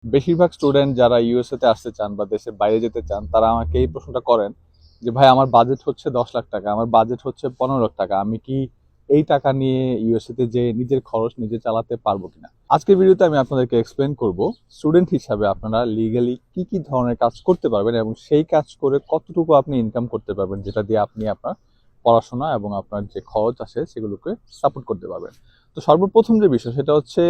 বেশিরভাগ স্টুডেন্ট যারা ইউএসএ তে আসতে চান বা দেশের বাইরে যেতে চান তারা আমাকে এই প্রশ্নটা করেন যে ভাই আমার বাজেট হচ্ছে 10 লাখ টাকা, আমার বাজেট হচ্ছে 15 লাখ টাকা, আমি কি এই টাকা নিয়ে ইউএসএ তে যে নিজের খরচ নিজে চালাতে পারবো কিনা। আজকের ভিডিওতে আমি আপনাদেরকে এক্সপ্লেন করব স্টুডেন্ট হিসাবে আপনারা লিগালি কি কি ধরনের কাজ করতে পারবেন এবং সেই কাজ করে কতটুকু আপনি ইনকাম করতে পারবেন, যেটা দিয়ে আপনি আপনার পড়াশোনা এবং আপনার যে খরচ আছে সেগুলোকে সাপোর্ট করতে পারবেন। তো সর্বপ্রথম যে বিষয় সেটা হচ্ছে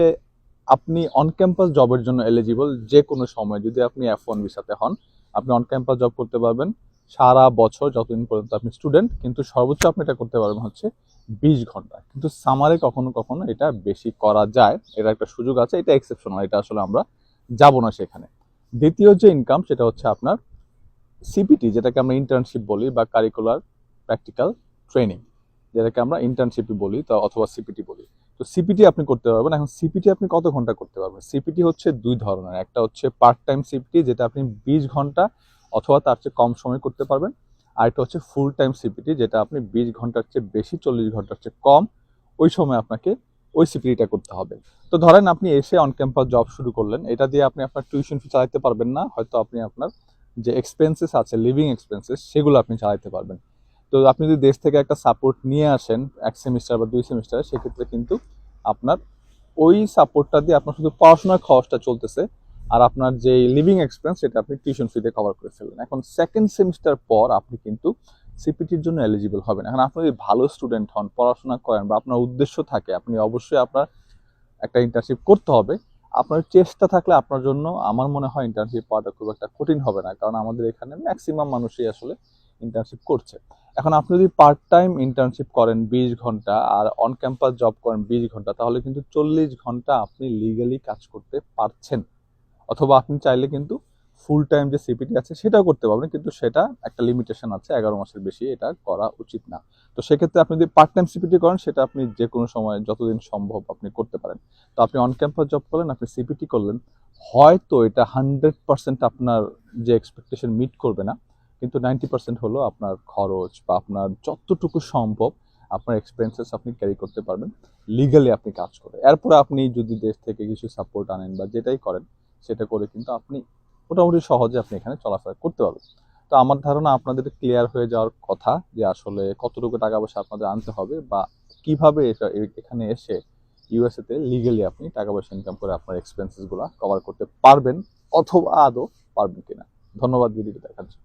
আপনি অন ক্যাম্পাস জবের জন্য এলিজিবল। যে কোনো সময় যদি আপনি F1 ভিসাতে হন, আপনি অন ক্যাম্পাস জব করতে পারবেন সারা বছর যতদিন পর্যন্ত আপনি স্টুডেন্ট। কিন্তু সর্বোচ্চ আপনি এটা করতে পারবেন হচ্ছে 20 ঘন্টা, কিন্তু সামারে কখনো কখনো এটা বেশি করা যায়, এটা একটা সুযোগ আছে, এটা এক্সেপশনাল, এটা আসলে আমরা যাব না সেখানে। দ্বিতীয় যে ইনকাম সেটা হচ্ছে আপনার সিপিটি, যেটাকে আমরা ইন্টার্নশিপ বলি বা কারিকুলার প্র্যাকটিক্যাল ট্রেনিং, যেটাকে আমরা ইন্টার্নশিপই বলি তো অথবা সিপিটি বলি। তো সিপিটি আপনি করতে পারবেন। এখন সিপিটি আপনি কত ঘন্টা করতে পারবেন? সিপিটি হচ্ছে দুই ধরনের, একটা হচ্ছে পার্ট টাইম সিপিটি, যেটা আপনি 20 ঘন্টা অথবা তার চেয়ে কম সময় করতে পারবেন। আর একটা হচ্ছে ফুল টাইম সিপিটি, যেটা আপনি 20 ঘন্টার চেয়ে বেশি, 40 ঘন্টার চেয়ে কম, ওই সময় আপনাকে ওই সিপিটিটা করতে হবে। তো ধরেন আপনি এসে অন ক্যাম্পাস জব শুরু করলেন, এটা দিয়ে আপনি আপনার টিউশন ফি চালাতে পারবেন না, হয়তো আপনি আপনার যে এক্সপেন্সেস আছে, লিভিং এক্সপেন্সেস, সেগুলো আপনি চালাতে পারবেন। তো আপনি যদি দেশ থেকে একটা সাপোর্ট নিয়ে আসেন 1 সেমিস্টার বা 2 সেমিস্টারে, সেক্ষেত্রে কিন্তু আপনার ওই সাপোর্টটা দিয়ে আপনার শুধু পড়াশোনার খরচটা চলতেছে, আর আপনার যে লিভিং এক্সপেন্স সেটা আপনি টিউশন ফিতে কভার করে ফেললেন। এখন সেকেন্ড সেমিস্টার পর আপনি কিন্তু সিপিটির জন্য এলিজিবল হবেন। এখন আপনি যদি ভালো স্টুডেন্ট হন, পড়াশোনা করেন বা আপনার উদ্দেশ্য থাকে আপনি অবশ্যই আপনার একটা ইন্টার্নশিপ করতে হবে, আপনার চেষ্টা থাকলে আপনার জন্য আমার মনে হয় ইন্টার্নশিপ পাওয়াটা খুব একটা কঠিন হবে না, কারণ আমাদের এখানে ম্যাক্সিমাম মানুষই আসলে ইন্টার্নশিপ করছে। এখন আপনি যদি পার্ট টাইম ইন্টার্নশিপ করেন 20 ঘন্টা আর অন ক্যাম্পাস জব করেন 20 ঘন্টা, তাহলে কিন্তু 40 ঘন্টা আপনি লিগালি কাজ করতে পারছেন। অথবা আপনি চাইলে কিন্তু ফুল টাইম যে সিপিটি আছে সেটাও করতে পারবেন, কিন্তু সেটা একটা লিমিটেশন আছে, 11 মাসের বেশি এটা করা উচিত না। তো সেক্ষেত্রে আপনি যদি পার্ট টাইম সিপিটি করেন, সেটা আপনি যে কোনো সময় যতদিন সম্ভব আপনি করতে পারেন। তো আপনি অন ক্যাম্পাস জব করলেন, আপনি সিপিটি করলেন, হয়তো এটা 100% আপনার যে এক্সপেকটেশন মিট করবে না, কিন্তু 90% হলো আপনার খরচ বা আপনার যতটুকু সম্ভব আপনার এক্সপেন্সেস আপনি ক্যারি করতে পারবেন লিগালি আপনি কাজ করে। এরপরে আপনি যদি দেশ থেকে কিছু সাপোর্ট আনেন বা যেটাই করেন, সেটা করে কিন্তু আপনি মোটামুটি সহজে আপনি এখানে চলাফেরা করতে পারবেন। তো আমার ধারণা আপনাদের ক্লিয়ার হয়ে যাওয়ার কথা যে আসলে কতটুকু টাকা পয়সা আপনাদের আনতে হবে বা কিভাবে এখানে এসে ইউএসএ তে লিগালি আপনি টাকা পয়সা ইনকাম করে আপনার এক্সপেন্সেস গুলা কভার করতে পারবেন অথবা আদৌ পারবেন কিনা। ধন্যবাদ ভিডিওটি দেখার জন্য।